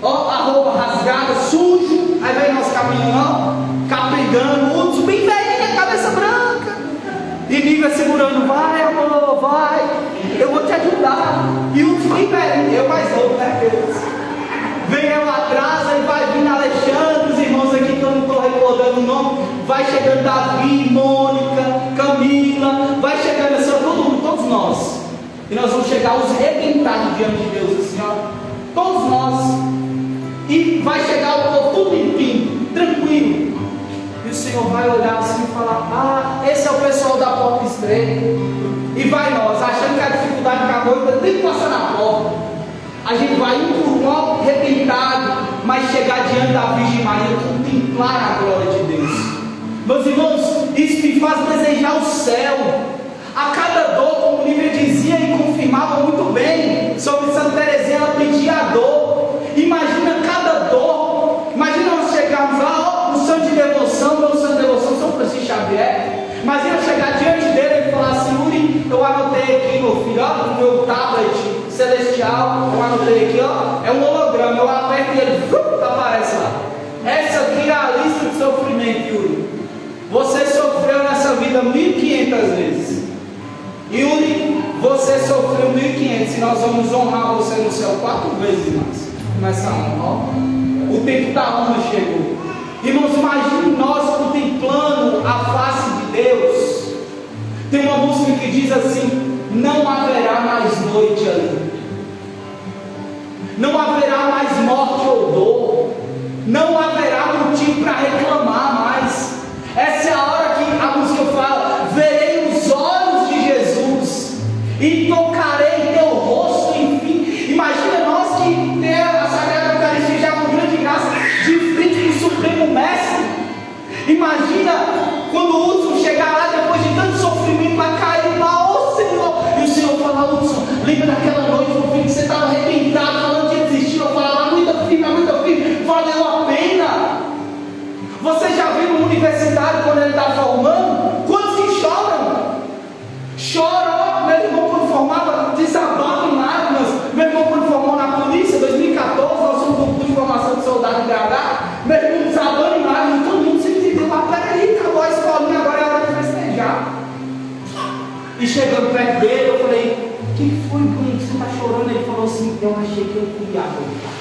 A: ó, a roupa rasgada, sujo. Aí vem nós caminhando, capegando, outros bem velhinho, cabeça branca. E Nívia segurando: vai, amor, vai, eu vou te ajudar. E outros bem velhinho, eu mais novo, né, Deus? Vem eu atrás, aí vai vindo Alexandre, os irmãos aqui que eu não estou recordando o nome. Vai chegando Davi, Mônica, Camila, vai chegando assim, todo mundo, todos nós. E nós vamos chegar os arrebentados diante de Deus, assim, ó. Todos nós. E vai chegar o povo tudo limpinho, tranquilo. E o Senhor vai olhar assim e falar: ah, esse é o pessoal da porta estreita. E vai nós, achando que a dificuldade acabou, ainda tem que passar na porta. A gente vai um por um arrebentado, mas chegar diante da Virgem Maria, contemplar a glória de Deus. Meus irmãos, isso me faz desejar o céu. A cada dor, como Lívia dizia e confirmava muito bem sobre Santa Teresinha, ela pedia a dor. Imagina cada dor. Imagina nós chegarmos lá, ó, no santo de devoção, meu santo de devoção, São Francisco Xavier. Imagina chegar diante dele e falar assim: Uri, eu anotei aqui, meu filho, ó, no meu tablet celestial, eu anotei aqui, ó, é um holograma, eu aperto e ele aparece lá. Essa aqui é a lista de sofrimento, Yuri. Você sofreu nessa vida 1.500 vezes. Yuri, você sofreu 1.500, e nós vamos honrar você no céu 4 vezes mais. Nessa honra, o tempo da honra chegou. Irmãos, imagine nós contemplando a face de Deus. Tem uma música que diz assim: não haverá mais noite ali, não haverá mais morte ou dor, não haverá motivo para reclamar mais. Essa é a hora que a música fala: verei os olhos de Jesus e tocarei teu rosto, enfim. Imagina nós que ter a Sagrada Eucaristia já com grande graça de frente com o Supremo Mestre. Imagina quando o Hudson chegar lá depois de tanto sofrimento, vai cair lá: ô Senhor, e o Senhor fala: Hudson, chegando perto dele, eu falei: o que foi, Bruno? Você está chorando? Ele falou assim: eu achei que eu ia adorar.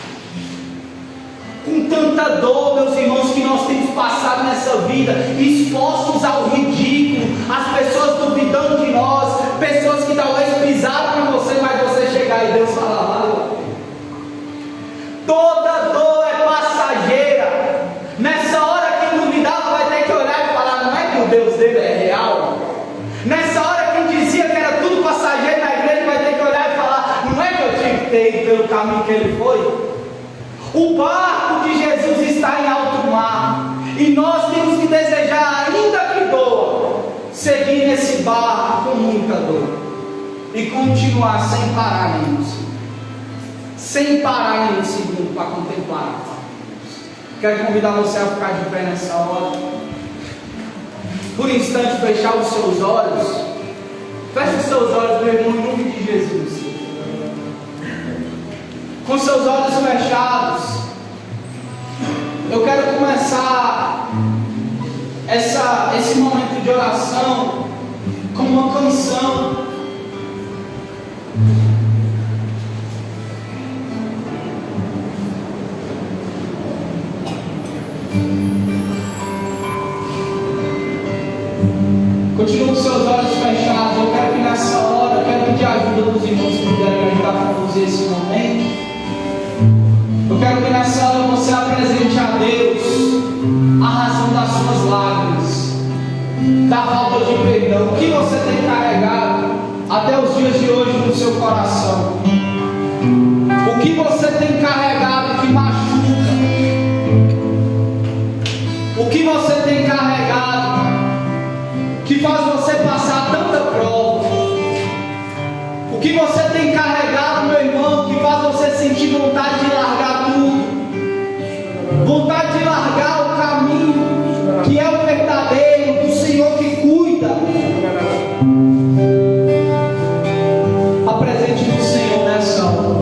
A: Com tanta dor, meus irmãos, que nós temos passado nessa vida, expostos ao ridículo, as pessoas duvidando de nós, pessoas que talvez pisaram em você, mas você chegar e Deus falar: valeu. Toda dor é passageira. Nessa hora, quem duvidava vai ter que olhar e falar: não é que o Deus dele é real? Nessa hora, quem dizia que era tudo passageiro na igreja vai ter que olhar e falar: não é que eu tive que ter ido pelo caminho que ele foi? O barco de Jesus está em alto mar, e nós temos que desejar, ainda que doa, seguir nesse barco com muita dor e continuar sem parar nenhum segundo, sem parar nenhum segundo para contemplar a paz. Quero convidar você a ficar de pé nessa hora, por um instante fechar os seus olhos. Feche os seus olhos, meu irmão, em nome de Jesus. Com seus olhos fechados, eu quero começar esse momento de oração com uma canção. Continua com seus olhos fechados. Eu quero que nessa hora, eu quero pedir a ajuda dos irmãos que puderem ajudar a conduzir esse momento. Eu quero que nessa hora você apresente a Deus a razão das suas lágrimas, da falta de perdão, o que você tem carregado até os dias de hoje no seu coração, o que você tem carregado que machuca, o que você tem carregado que faz você passar tanta prova, o que você tem carregado, meu irmão, que faz você sentir vontade de largar tudo, vontade de largar o caminho que é o verdadeiro, do Senhor que cuida. Apresente no Senhor nessa hora.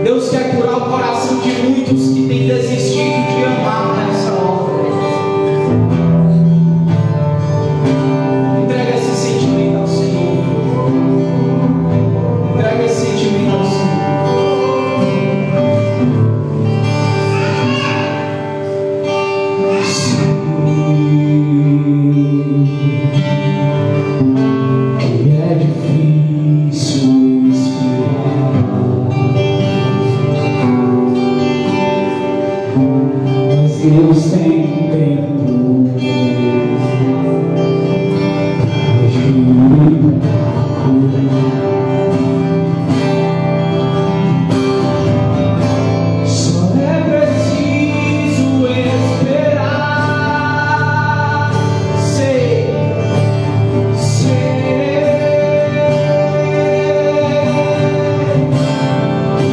A: Deus quer curar o coração de muitos que têm desistido de amar nessa hora. Entrega esse sentimento ao Senhor. Entrega esse sentimento ao Senhor. Deus tem tempo só é preciso esperar. Sei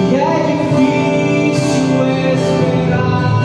A: que é difícil esperar.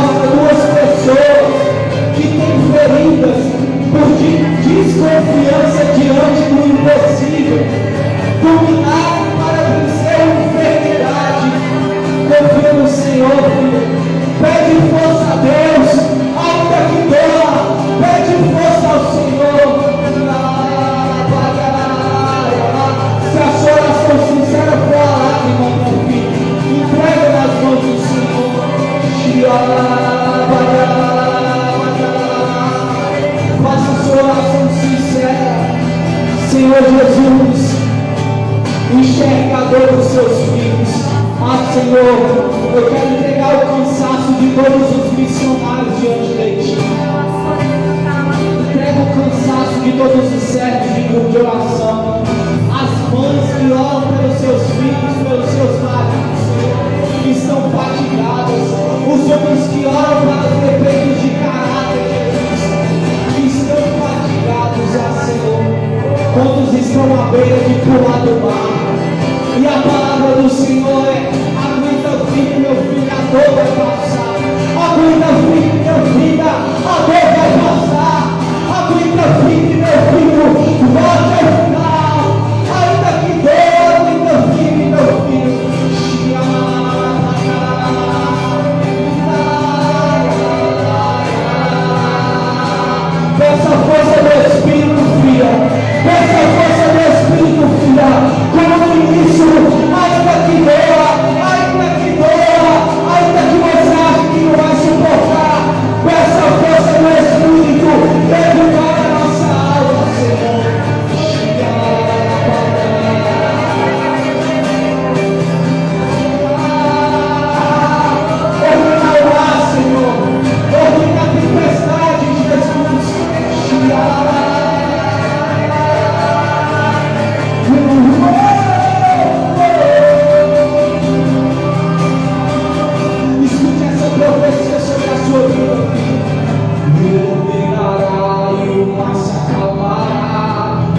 A: mostra duas pessoas que têm feridas por desconfiança diante do impossível, dominado para vencer a enfermidade. Confia no Senhor, filho. Pede força a Deus, ainda que doa. Pede força ao Senhor. Se a sua oração sincera for a lágrima, meu filho, entrega nas mãos do Senhor. Faça a sua oração sincera. Senhor Jesus, enxerga a dor dos seus filhos. Senhor, eu quero entregar o cansaço de todos os missionários diante de Ti. Entrega o cansaço de todos os servos de grupo de oração. As mães que oram pelos seus filhos, pelos seus maridos, Senhor, que estão fatigadas. Os homens que oram para os defeitos de caráter, Jesus, que estão fatigados, Senhor. Quantos estão à beira de pular do mar? E a palavra do Senhor é: aguenta firme, meu filho, a dor vai passar. Aguenta firme, meu filho, a dor vai passar. Aguenta firme, meu filho, vai até o final. Ainda que dor, aguenta firme, meu filho. Peça a força do Espírito, filha. Peça a força do Espírito, filha. Como no início, ainda que doa, ainda que você acha que não vai suportar, peça a força do Espírito, educar a nossa alma, Senhor. Ordena o ar, Senhor. Ordena a tempestade, Jesus. Escute essa profecia sobre a sua vida. Ele ordenará e o mar se acalmará.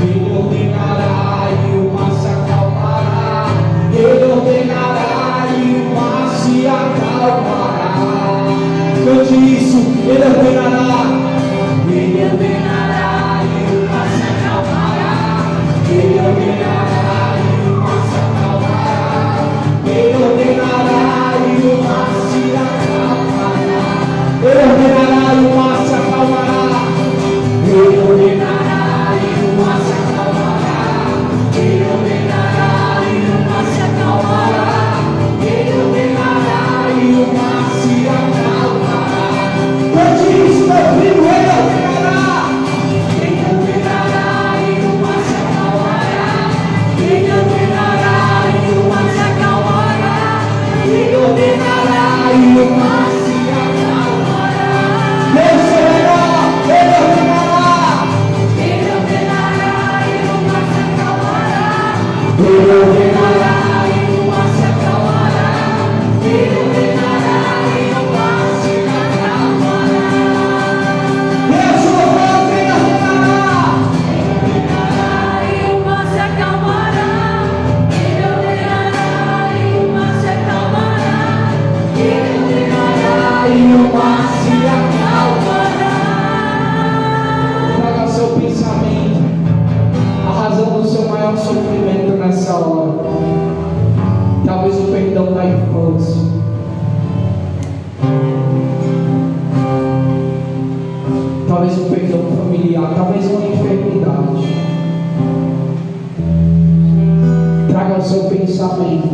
A: Ele ordenará e o mar se acalmará. Ele ordenará e o mar se acalmará. Cante isso. Ele ordenará. Ele ordenará e o mar se acalmará. Ele ordenará e o mar se acalmará. Ele ordenará e o mar se acalmará. Ele ordenará e o mar se acalmará. Ele ordenará e o mar se acalmará. Ele ordenará e o mar se acalmará. Ele ordenará e o mar se acalmará. Cante isso, meu filho, ele ordenará. Ele ordenará e o mar se acalmará. Ele ordenará e o mar se acalmará. Ele ordenará e o mar se acalmará. Deus será, Ele ordenará. Ele ordenará e o mar se acalmará. Ele ordenará e o mar se acalmará. Ele ordenará e o mar se acalmará. Deus ordenará. Ele ordenará e o mar se acalmará. Ele ordenará e o mar se acalmará. Ele ordenará e o mar se acalmará. Traga seu pensamento a razão do seu maior sofrimento nessa hora. Talvez o perdão da infância. Talvez um perdão familiar, talvez uma enfermidade. Traga o seu pensamento.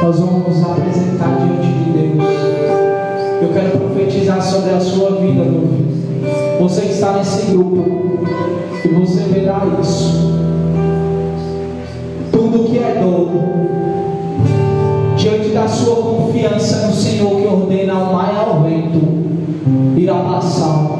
A: Nós vamos nos apresentar diante de Deus. Eu quero profetizar sobre a sua vida, meu filho. Você que está nesse grupo, e você verá isso. Tudo que é dor, diante da sua confiança no Senhor que ordena ao mar e ao vento, irá passar.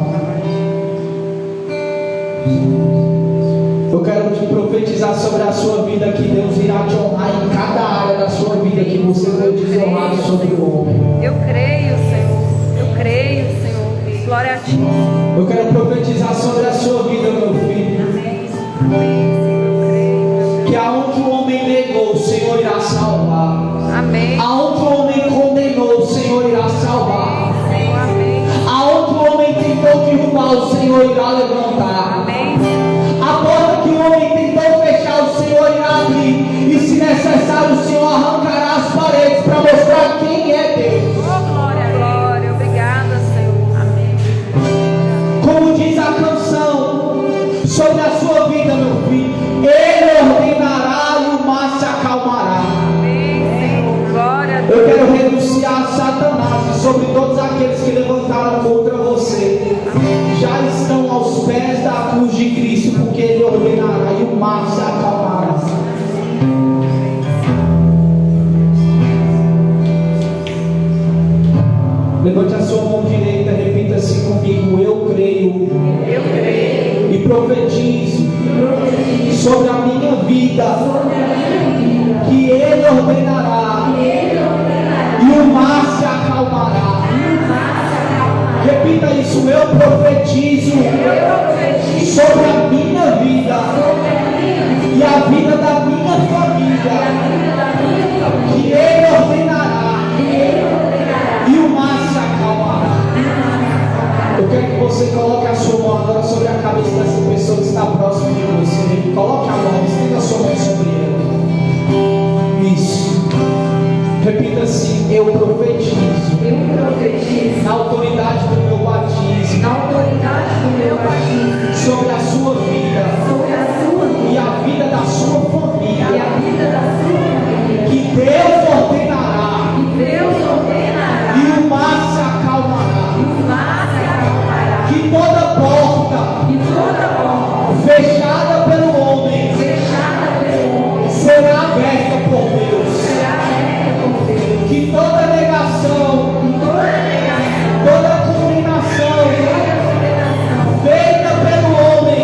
A: Eu quero te profetizar sobre a sua vida que Deus irá te honrar em cada área da sua vida que você foi desonrado sobre o homem.
B: Eu creio, Senhor. Eu creio, Senhor. Glória a Ti.
A: Eu quero profetizar sobre a sua vida, meu filho.
B: Amém. Amém, Senhor. Eu creio.
A: Que aonde o homem negou, o Senhor irá salvar.
B: Amém.
A: Aonde o sobre todos aqueles que levantaram contra você, já estão aos pés da cruz de Cristo, porque Ele ordenará e o mar se acalmará. Levante a sua mão direita, repita assim comigo: eu creio, e profetizo sobre a minha vida, que Ele ordenará, e o mar se acalmará. Repita isso: eu profetizo sobre a minha vida e a vida da minha família, que Ele ordenará e o mar se acalmará. Eu quero que você coloque a sua mão agora sobre a cabeça dessa pessoa que está próxima de você. Coloque a mão, estenda a sua mão sobre ela. Isso. Repita assim: eu profetizo na autoridade do meu batismo, sobre a sua vida, e a vida da sua família, que Deus ordenará, e o mar se acalmará, que toda porta fechada pelo homem será aberta por Deus, que toda negação, toda condenação feita pelo homem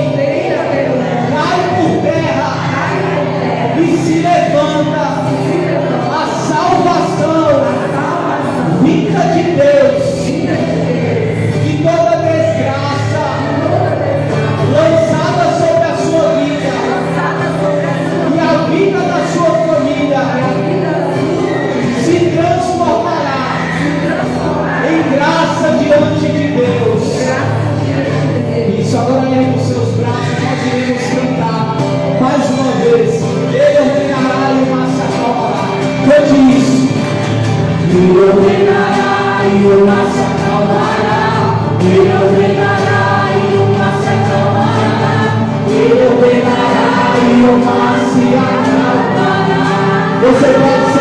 A: cai por terra e se levanta a salvação vinda de Deus, que toda desgraça lançada sobre a sua vida e a vida da sua família se transformará em graça diante de Deus. Isso, agora ergue os seus braços, nós iremos cantar mais uma vez: Ele ordenará e o mar se acalmará. Cante isso: Ele ordenará e o mar se acalmará, Ele ordenará e o mar se acalmará, Ele ordenará e o mar se acalmará. Você pode